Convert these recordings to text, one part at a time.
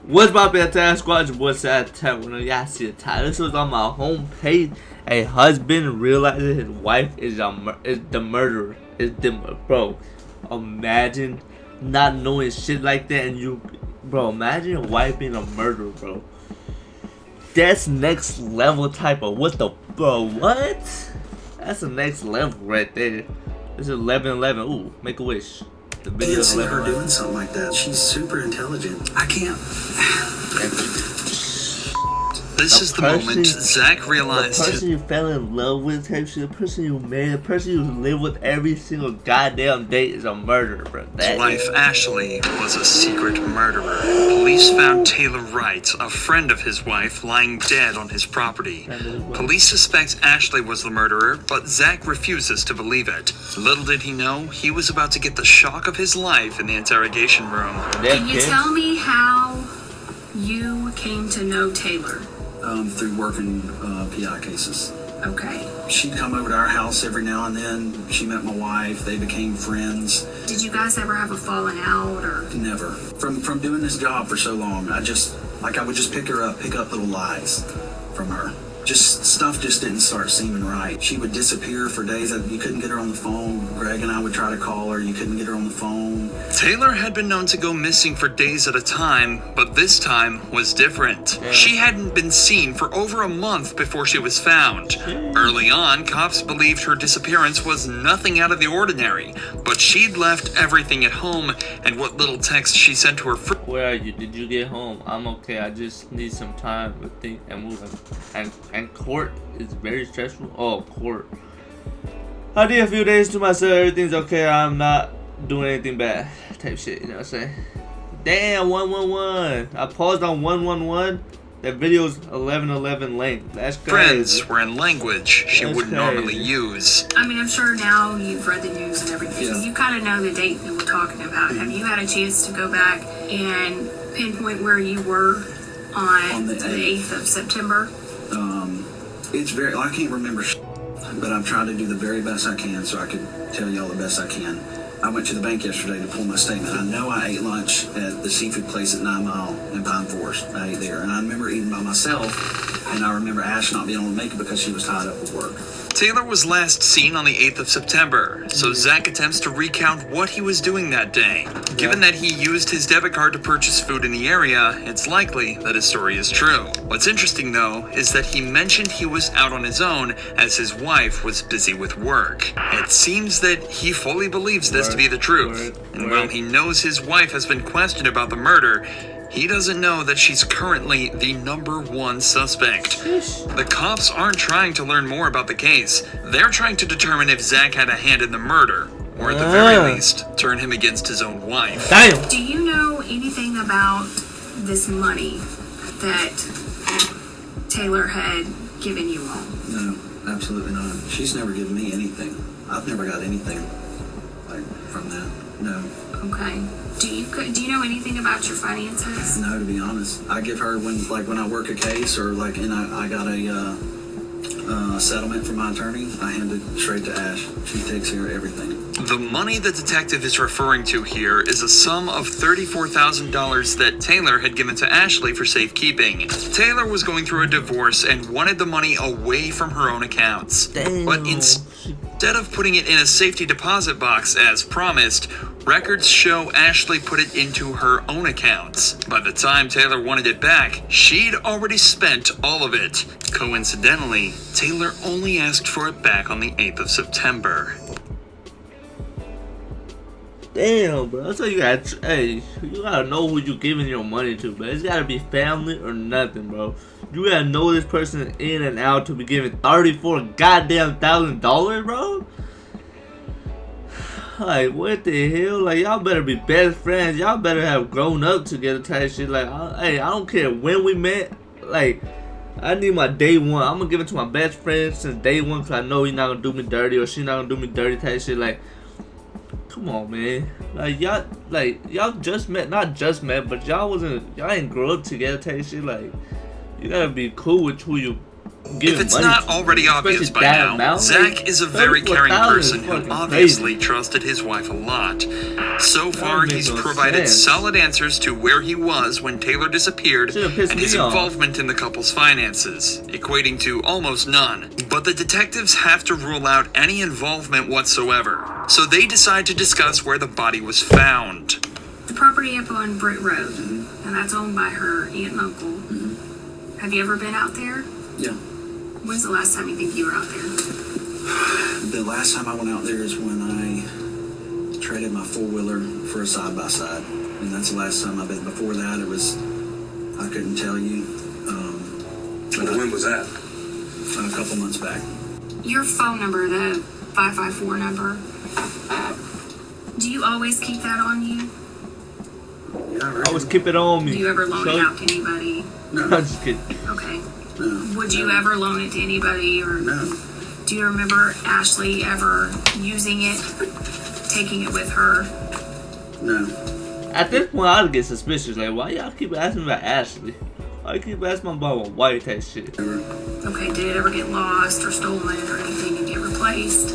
What's my bad squad? Your boy Sad Tap. When y'all see the title, this was on my homepage. A husband realizes his wife is the murderer. Bro. Imagine not knowing shit like that, and bro. Imagine your wife being a murderer, bro. That's next level type of what? That's the next level right there. This is 11-11. Ooh, make a wish. The video is her doing something like that. She's super intelligent. I can't. This is the moment Zach realized the person you fell in love with, the person you married, the person you live with every single goddamn day is a murderer, bro. His wife, Ashley, was a secret murderer. Police found Taylor Wright, a friend of his wife, lying dead on his property. Police suspect Ashley was the murderer, but Zach refuses to believe it. Little did he know, he was about to get the shock of his life in the interrogation room. Can you tell me how you came to know Taylor? Through working PI cases. Okay. She'd come over to our house every now and then. She met my wife. They became friends. Did you guys ever have a falling out or? Never. From doing this job for so long, I would just pick up little lies from her. Stuff just didn't start seeming right. She would disappear for days. You couldn't get her on the phone. Greg and I would try to call her. You couldn't get her on the phone. Taylor had been known to go missing for days at a time, but this time was different. She hadn't been seen for over a month before she was found. Early on, cops believed her disappearance was nothing out of the ordinary, but she'd left everything at home, and what little text she sent to her friend. Where are you? Did you get home? I'm okay. I just need some time to think and move. And court is very stressful. Oh, court. I did a few days to myself. Everything's okay. I'm not doing anything bad. Type shit. You know what I'm saying? Damn, 111. I paused on 111. That video's 11-11 length. That's crazy. Friends were in language she wouldn't normally use. I mean, I'm sure now you've read the news and everything. Yeah. You kind of know the date that we're talking about. Have you had a chance to go back and pinpoint where you were on the 8th of September? It's I can't remember, but I'm trying to do the very best I can so I can tell y'all the best I can. I went to the bank yesterday to pull my statement. I know I ate lunch at the seafood place at 9 Mile in Pine Forest. I ate there, and I remember eating by myself, and I remember Ash not being able to make it because she was tied up with work. Taylor was last seen on the 8th of September, so Zach attempts to recount what he was doing that day. Given that he used his debit card to purchase food in the area, it's likely that his story is true. What's interesting, though, is that he mentioned he was out on his own as his wife was busy with work. It seems that he fully believes this to be the truth, and while he knows his wife has been questioned about the murder, he doesn't know that she's currently the #1 suspect. The cops aren't trying to learn more about the case. They're trying to determine if Zach had a hand in the murder, or at the very least, turn him against his own wife. Damn. Do you know anything about this money that Taylor had given you all? No, absolutely not. She's never given me anything. I've never got anything from that. No. Okay. Do you know anything about your finances? No, to be honest. I give her when I work a case or and I got a settlement from my attorney, I hand it straight to Ash. She takes care of everything. The money the detective is referring to here is a sum of $34,000 that Taylor had given to Ashley for safekeeping. Taylor was going through a divorce and wanted the money away from her own accounts. Damn. But instead of putting it in a safety deposit box as promised, records show Ashley put it into her own accounts. By the time Taylor wanted it back, she'd already spent all of it. Coincidentally, Taylor only asked for it back on the 8th of September. Damn, bro. That's why you gotta know who you giving your money to, bro. It's gotta be family or nothing, bro. You gotta know this person in and out to be giving $34,000, bro. Like, what the hell? Like, y'all better be best friends. Y'all better have grown up together type shit. Like, I don't care when we met. Like, I need my day one. I'm gonna give it to my best friend since day one because I know he's not gonna do me dirty or she's not gonna do me dirty type shit. Like, come on, man. Y'all just met. Not just met, but y'all ain't grow up together type shit. Like, you gotta be cool with who you giving If it's money not to, already obvious especially by that now, amount, Zach like, is a very caring 34,000 person is who fucking obviously crazy. trusted his wife a lot. So far, makes he's no provided sense. solid answers to where he was when Taylor disappeared Should've pissed and his me off. involvement in the couple's finances, equating to almost none. But the detectives have to rule out any involvement whatsoever, so they decide to discuss where the body was found. The property up on Britt Road, and that's owned by her aunt and uncle. Have you ever been out there? Yeah. When's the last time you think you were out there? The last time I went out there is when I traded my four-wheeler for a side-by-side. And that's the last time I've been. Before that, it was, I couldn't tell you. But When was that? a couple months back. Your phone number, the 554 number, do you always keep that on you? Yeah, I always keep it on me. Do you ever loan So- it out to anybody? I'm just kidding. Okay. No. Would you ever loan it to anybody, or No. do you remember Ashley ever using it, taking it with her? No. At this point, I'd get suspicious. Like, why y'all keep asking about Ashley? Why you keep asking about my wife type shit? Never. Okay, did it ever get lost or stolen or anything and get replaced?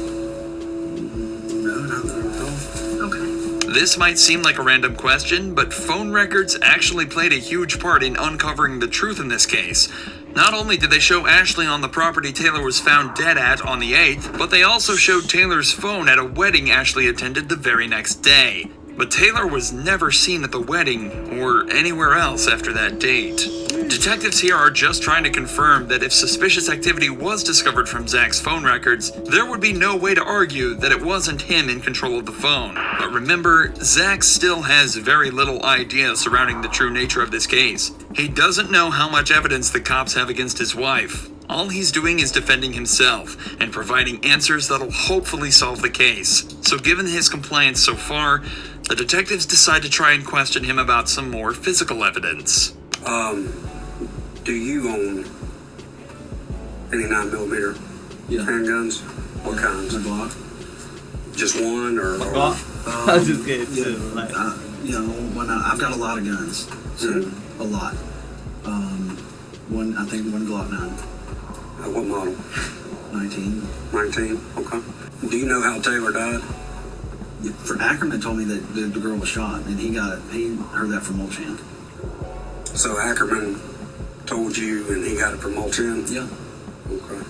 No, not that I recall. Okay. This might seem like a random question, but phone records actually played a huge part in uncovering the truth in this case. Not only did they show Ashley on the property Taylor was found dead at on the 8th, but they also showed Taylor's phone at a wedding Ashley attended the very next day. But Taylor was never seen at the wedding or anywhere else after that date. Detectives here are just trying to confirm that if suspicious activity was discovered from Zach's phone records, there would be no way to argue that it wasn't him in control of the phone. But remember, Zach still has very little idea surrounding the true nature of this case. He doesn't know how much evidence the cops have against his wife. All he's doing is defending himself and providing answers that'll hopefully solve the case. So given his compliance so far, the detectives decide to try and question him about some more physical evidence. Do you own any 9mm Yeah. handguns? What kinds? A Glock. Just one or? I was just kidding Yeah. too. Like, You know, when I've got a lot of guns. So, a lot. I think one Glock 9. What model? 19. 19? Okay. Do you know how Taylor died? For Ackerman told me that the girl was shot, and he heard that from Mulchan. So Ackerman told you and he got it from Mulchan? Yeah. Okay.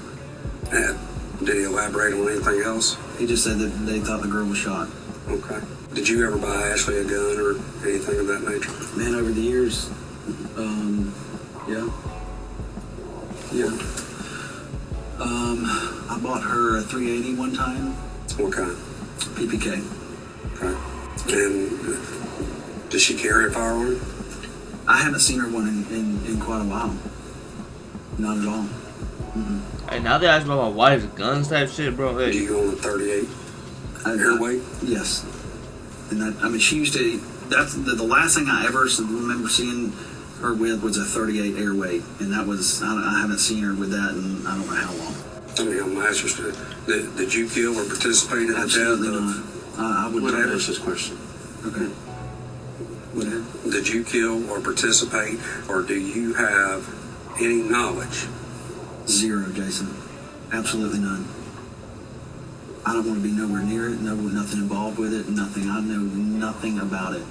And did he elaborate on anything else? He just said that they thought the girl was shot. Okay. Did you ever buy Ashley a gun or anything of that nature? Man, over the years, yeah. Yeah. I bought her a 380 one time, What kind? PPK. Okay. And does she carry a firearm? I haven't seen her one in quite a while. Not at all. hey, now they ask about my wife's guns type shit, bro. Do Hey, you own a 38 I- airweight? Yes. And that, I mean, she used to, that's the last thing I ever remember seeing her with was a 38 airweight. And that was, I haven't seen her with that in I don't know how long. I mean, I'm interested. Did you kill or participate in the Absolutely death not. of? I would What never. is this question? Okay. Whatever. Did you kill or participate, or do you have any knowledge? Zero, Jason. Absolutely none. I don't want to be nowhere near it. No, nothing involved with it. Nothing. I know nothing about it.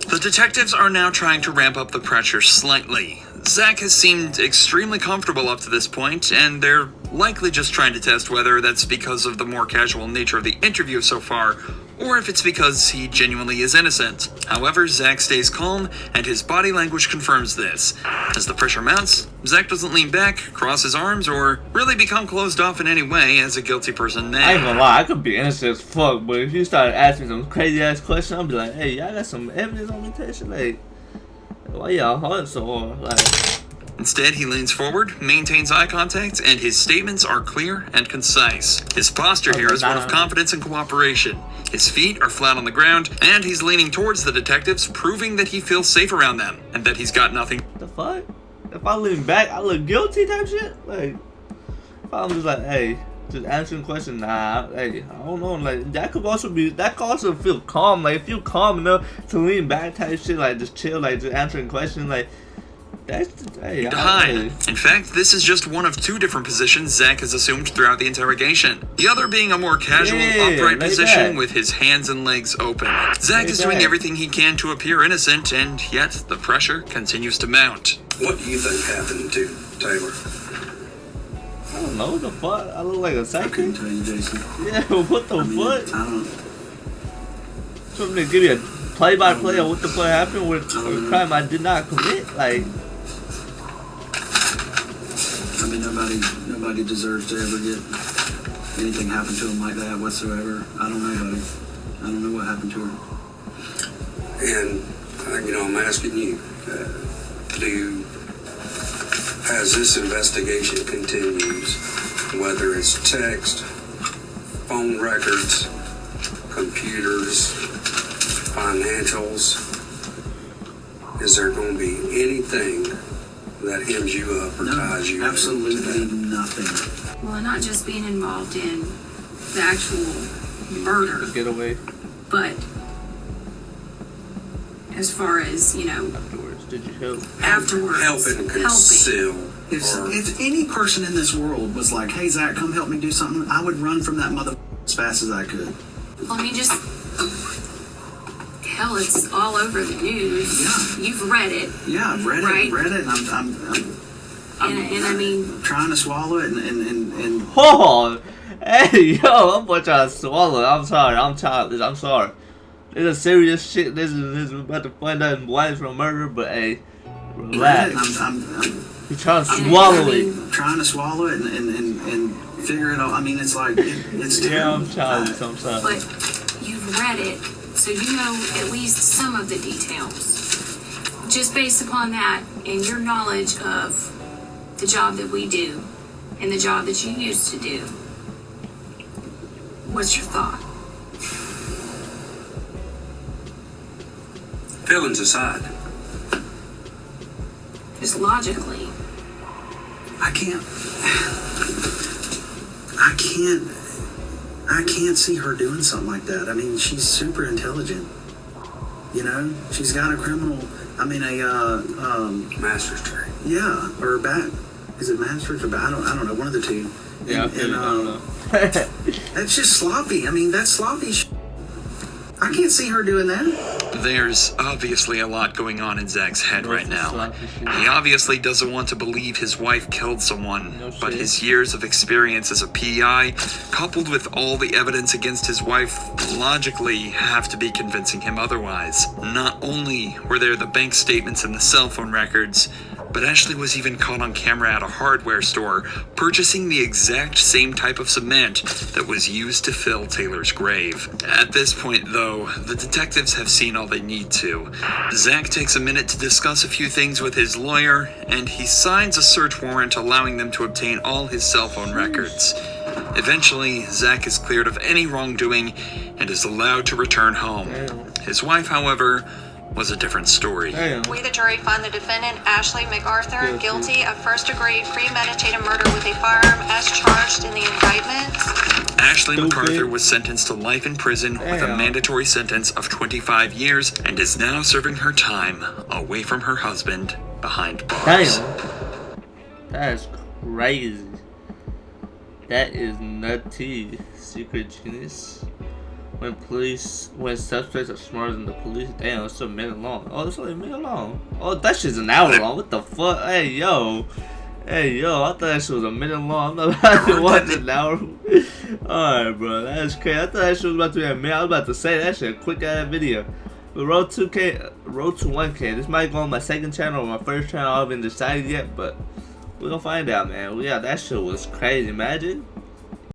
The detectives are now trying to ramp up the pressure slightly. Zach has seemed extremely comfortable up to this point, and they're likely just trying to test whether that's because of the more casual nature of the interview so far, or if it's because he genuinely is innocent. However, Zach stays calm, and his body language confirms this. As the pressure mounts, Zach doesn't lean back, cross his arms, or really become closed off in any way as a guilty person may. I ain't gonna lie, I could be innocent as fuck, but if you started asking some crazy ass questions, I'd be like, hey, y'all got some evidence on me, type shit? Like, why y'all hard so hard? Like, Instead, he leans forward, maintains eye contact, and his statements are clear and concise. His posture here is one of confidence and cooperation. His feet are flat on the ground, and he's leaning towards the detectives, proving that he feels safe around them, and that he's got nothing. the fuck? If I lean back, I look guilty type shit? Like, if I'm just like, hey, just answering questions, nah, hey, I don't know, like, that could also feel calm, like, if you're calm enough to lean back type shit, like, just chill, like, just answering questions, like, Hey, to hide. In fact, this is just one of 2 different positions Zach has assumed throughout the interrogation. The other being a more casual, upright position with his hands and legs open. Zach is doing everything he can to appear innocent, and yet the pressure continues to mount. What do you think happened to Taylor? I don't know what the fuck. I look like a I psychic. couldn't tell you, Jason. Yeah, what the fuck? I don't. Something to give you a play-by-play of what the fuck happened with a crime I did not commit. Like, I mean, nobody deserves to ever get anything happen to them like that whatsoever. I don't know, buddy. I don't know what happened to her. And, I'm asking you, as this investigation continues, whether it's text, phone records, computers, financials, is there going to be anything that hems you up or ties you? Absolutely nothing. Well, not just being involved in the actual murder, getaway but as far as, afterwards. Did you help? afterwards. Helping conceal. If any person in this world was like, hey, Zach, come help me do something, I would run from that mother as fast as I could. Well, I mean, just hell, it's all over the news. Yeah. You've read it. Yeah, I've read Right. it, and And I mean, trying to swallow it, and Oh, hey, yo, I'm trying to swallow it. I'm sorry. I'm childish. I'm sorry. This is serious shit. This is about to find out in wives from murder, but hey, relax. I'm You're trying to swallow it. trying to swallow it and figure it out. I mean, it's like it's Yeah, terrible. I'm childish. I'm sorry. but you've read it, so you know at least some of the details. Just based upon that and your knowledge of the job that we do and the job that you used to do, what's your thought? Feelings aside, Just logically. I can't see her doing something like that. I mean, she's super intelligent. She's got a master's degree. yeah, or is it master's or I don't know, one of the two. Yeah, I don't know. That's just sloppy. I mean, that's sloppy I can't see her doing that. There's obviously a lot going on in Zach's head right now. He obviously doesn't want to believe his wife killed someone, but his years of experience as a PI, coupled with all the evidence against his wife, logically have to be convincing him otherwise. Not only were there the bank statements and the cell phone records, but Ashley was even caught on camera at a hardware store purchasing the exact same type of cement that was used to fill Taylor's grave. At this point, though, the detectives have seen all they need to. Zach takes a minute to discuss a few things with his lawyer, and he signs a search warrant allowing them to obtain all his cell phone records. Eventually, Zach is cleared of any wrongdoing and is allowed to return home. His wife, however, was a different story. We, the jury, find the defendant, Ashley MacArthur, guilty of first-degree premeditated murder with a firearm as charged in the indictment. Ashley MacArthur was sentenced to life in prison with a mandatory sentence of 25 years and is now serving her time away from her husband behind bars. Damn. That's crazy. That is nutty. Secret genius. When suspects are smarter than the police, damn, it's a minute long. Oh, it's only a minute long. Oh, that shit's an hour long. What the fuck? Hey, yo, I thought that shit was a minute long. I'm not about to watch it an hour. Alright, bro, that's crazy. I thought that shit was about to be a minute. I was about to say that shit, quick ass video. But road to 1K. This might go on my second channel or my first channel. I haven't decided yet, but we're gonna find out, man. Yeah, that shit was crazy. Imagine.